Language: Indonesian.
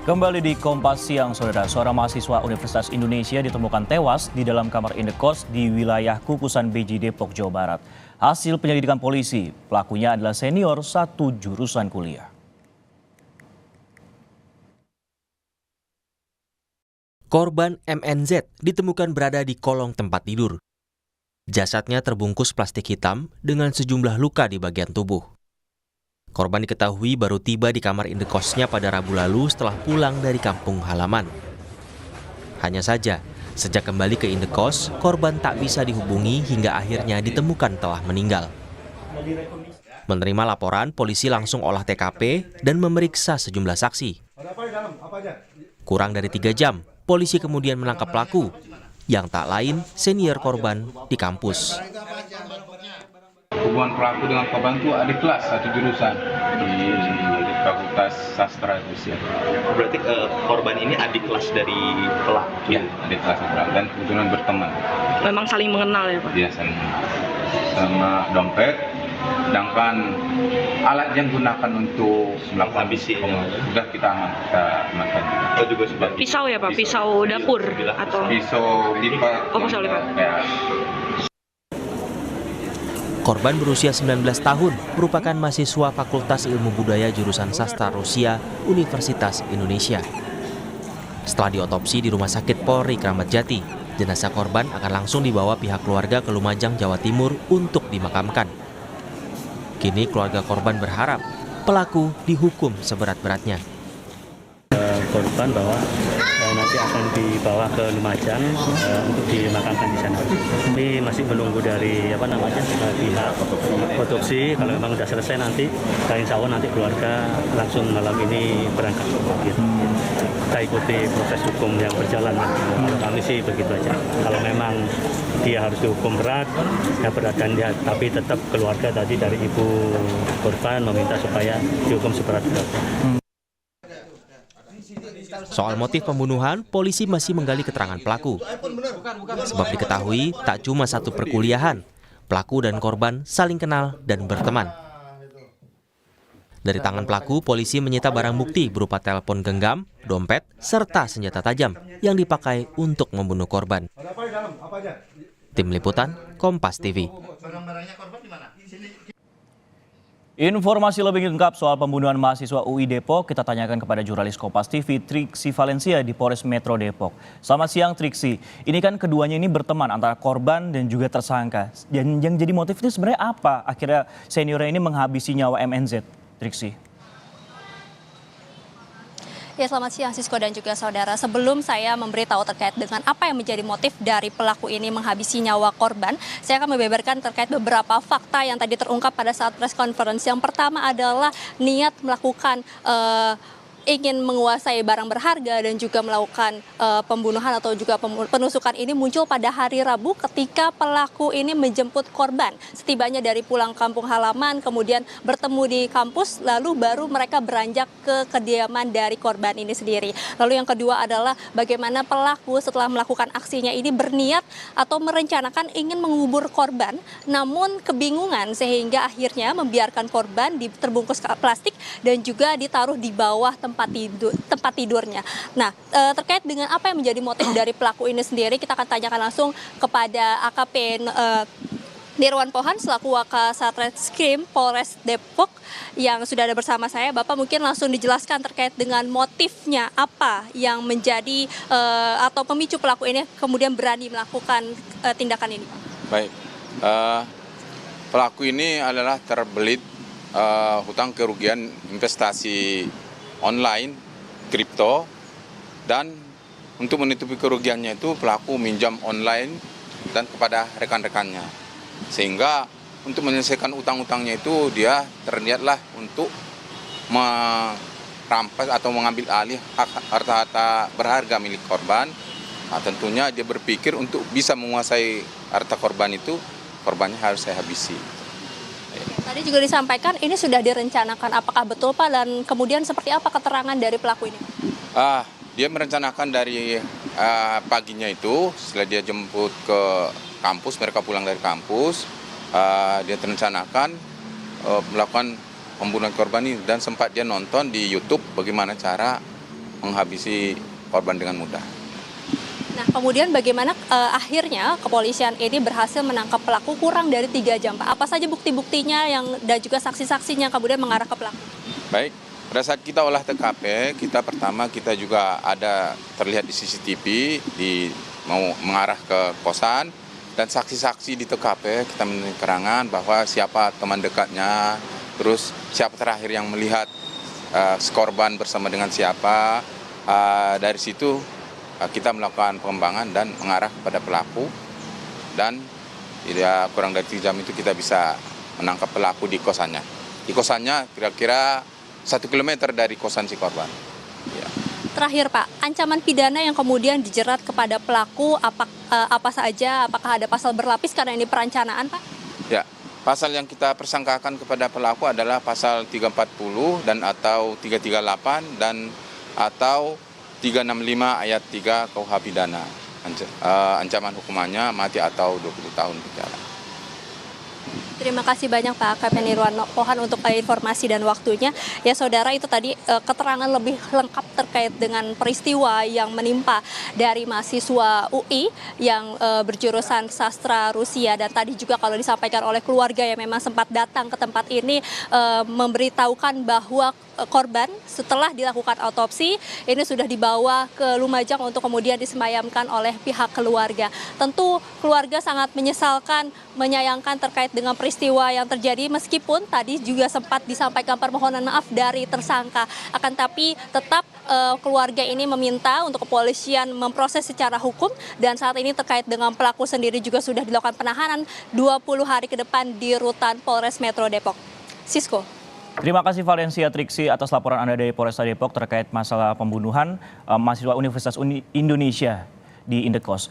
Kembali di Kompas Siang, Saudara. Seorang mahasiswa Universitas Indonesia ditemukan tewas di dalam kamar indekos di wilayah Kukusan Beji, Depok, Jawa Barat. Hasil penyelidikan polisi, pelakunya adalah senior satu jurusan kuliah. Korban MNZ ditemukan berada di kolong tempat tidur. Jasadnya terbungkus plastik hitam dengan sejumlah luka di bagian tubuh. Korban diketahui baru tiba di kamar indekosnya pada Rabu lalu setelah pulang dari kampung halaman. Hanya saja, sejak kembali ke indekos, korban tak bisa dihubungi hingga akhirnya ditemukan telah meninggal. Menerima laporan, polisi langsung olah TKP dan memeriksa sejumlah saksi. Kurang dari 3 jam, polisi kemudian menangkap pelaku, yang tak lain senior korban di kampus. Hubungan pelaku dengan korban itu adik kelas satu jurusan di Fakultas Sastra Rusia. Berarti korban ini adik kelas dari pelaku? Ya, adik kelas pelaku dan kebetulan berteman. Memang saling mengenal ya Pak? Iya, saling mengenal. Sama dompet, sedangkan alat yang digunakan untuk melakukan sudah kita amankan. Oh, juga seperti pisau ya Pak? Pisau dapur atau pisau lipat? Oh, pisau lipat. Ya. Korban berusia 19 tahun, merupakan mahasiswa Fakultas Ilmu Budaya jurusan Sastra Rusia, Universitas Indonesia. Setelah diotopsi di Rumah Sakit Polri Kramat Jati, jenazah korban akan langsung dibawa pihak keluarga ke Lumajang, Jawa Timur untuk dimakamkan. Kini keluarga korban berharap pelaku dihukum seberat-beratnya. Korban bahwa nanti akan dibawa ke Lumajang untuk dimakamkan di sana. Tapi masih menunggu dari pihak otopsi. Kalau memang sudah selesai nanti, insya Allah nanti keluarga langsung malam ini berangkat. Kita ikuti proses hukum yang berjalan. Kalau kami sih begitu aja. Kalau memang dia harus dihukum berat, ya berat dan dia, tapi tetap keluarga tadi dari ibu korban meminta supaya dihukum seberat-beratnya. Soal motif pembunuhan, polisi masih menggali keterangan pelaku. Sebab diketahui tak cuma satu perkuliahan, pelaku dan korban saling kenal dan berteman. Dari tangan pelaku, polisi menyita barang bukti berupa telepon genggam, dompet, serta senjata tajam yang dipakai untuk membunuh korban. Tim Liputan, Kompas TV. Informasi lebih lengkap soal pembunuhan mahasiswa UI Depok kita tanyakan kepada jurnalis Kompas TV Triksi Valencia di Polres Metro Depok. Selamat siang Triksi, ini kan keduanya ini berteman antara korban dan juga tersangka. Dan yang jadi motif ini sebenarnya apa? Akhirnya seniornya ini menghabisi nyawa MNZ, Triksi. Ya, selamat siang Sisko dan juga saudara. Sebelum saya memberitahu terkait dengan apa yang menjadi motif dari pelaku ini menghabisi nyawa korban, saya akan membeberkan terkait beberapa fakta yang tadi terungkap pada saat press conference. Yang pertama adalah niat melakukan ingin menguasai barang berharga dan juga melakukan pembunuhan atau juga penusukan ini muncul pada hari Rabu ketika pelaku ini menjemput korban. Setibanya dari pulang kampung halaman, kemudian bertemu di kampus, lalu baru mereka beranjak ke kediaman dari korban ini sendiri. Lalu yang kedua adalah bagaimana pelaku setelah melakukan aksinya ini berniat atau merencanakan ingin mengubur korban, namun kebingungan sehingga akhirnya membiarkan korban terbungkus plastik dan juga ditaruh di bawah tempat tidurnya. Nah, terkait dengan apa yang menjadi motif dari pelaku ini sendiri, kita akan tanyakan langsung kepada AKP Nirwan Pohan selaku Wakasatreskrim Polres Depok yang sudah ada bersama saya. Bapak mungkin langsung dijelaskan terkait dengan motifnya apa yang menjadi atau pemicu pelaku ini kemudian berani melakukan tindakan ini, Pak. Baik, pelaku ini adalah terbelit hutang kerugian investasi online, kripto, dan untuk menutupi kerugiannya itu pelaku minjam online dan kepada rekan-rekannya. Sehingga untuk menyelesaikan utang-utangnya itu dia terniatlah untuk merampas atau mengambil alih hak harta berharga milik korban. Nah, tentunya dia berpikir untuk bisa menguasai harta korban itu, korbannya harus saya habisi. Tadi juga disampaikan ini sudah direncanakan, apakah betul Pak, dan kemudian seperti apa keterangan dari pelaku ini? Dia merencanakan dari paginya itu, setelah dia jemput ke kampus, mereka pulang dari kampus, dia merencanakan melakukan pembunuhan korban ini dan sempat dia nonton di YouTube bagaimana cara menghabisi korban dengan mudah. Nah, kemudian bagaimana akhirnya kepolisian ini berhasil menangkap pelaku kurang dari 3 jam, Pak? Apa saja bukti-buktinya dan juga saksi-saksinya kemudian mengarah ke pelaku? Baik, pada saat kita olah TKP, kita juga ada terlihat di CCTV mau mengarah ke kosan, dan saksi-saksi di TKP kita menerima keterangan bahwa siapa teman dekatnya, terus siapa terakhir yang melihat korban bersama dengan siapa. Dari situ kita melakukan pengembangan dan mengarah kepada pelaku, dan kurang dari 3 jam itu kita bisa menangkap pelaku di kosannya. Di kosannya kira-kira 1 kilometer dari kosan si korban. Ya. Terakhir Pak, ancaman pidana yang kemudian dijerat kepada pelaku apa saja? Apakah ada pasal berlapis karena ini perencanaan Pak? Ya, pasal yang kita persangkakan kepada pelaku adalah pasal 340 dan atau 338 dan atau 365 ayat 3 KUH pidana. Ancaman hukumannya mati atau 20 tahun penjara. Terima kasih banyak Pak AKP Nirwan Pohan untuk informasi dan waktunya. Ya saudara, itu tadi keterangan lebih lengkap terkait dengan peristiwa yang menimpa dari mahasiswa UI yang berjurusan sastra Rusia. Dan tadi juga kalau disampaikan oleh keluarga yang memang sempat datang ke tempat ini memberitahukan bahwa korban setelah dilakukan autopsi ini sudah dibawa ke Lumajang untuk kemudian disemayamkan oleh pihak keluarga. Tentu keluarga sangat menyesalkan, menyayangkan terkait dengan peristiwa yang terjadi, meskipun tadi juga sempat disampaikan permohonan maaf dari tersangka. Akan tapi tetap keluarga ini meminta untuk kepolisian memproses secara hukum, dan saat ini terkait dengan pelaku sendiri juga sudah dilakukan penahanan 20 hari ke depan di rutan Polres Metro Depok. Sisko. Terima kasih Valencia Triksi atas laporan Anda dari Polresta Depok terkait masalah pembunuhan mahasiswa Universitas Indonesia di Indekos.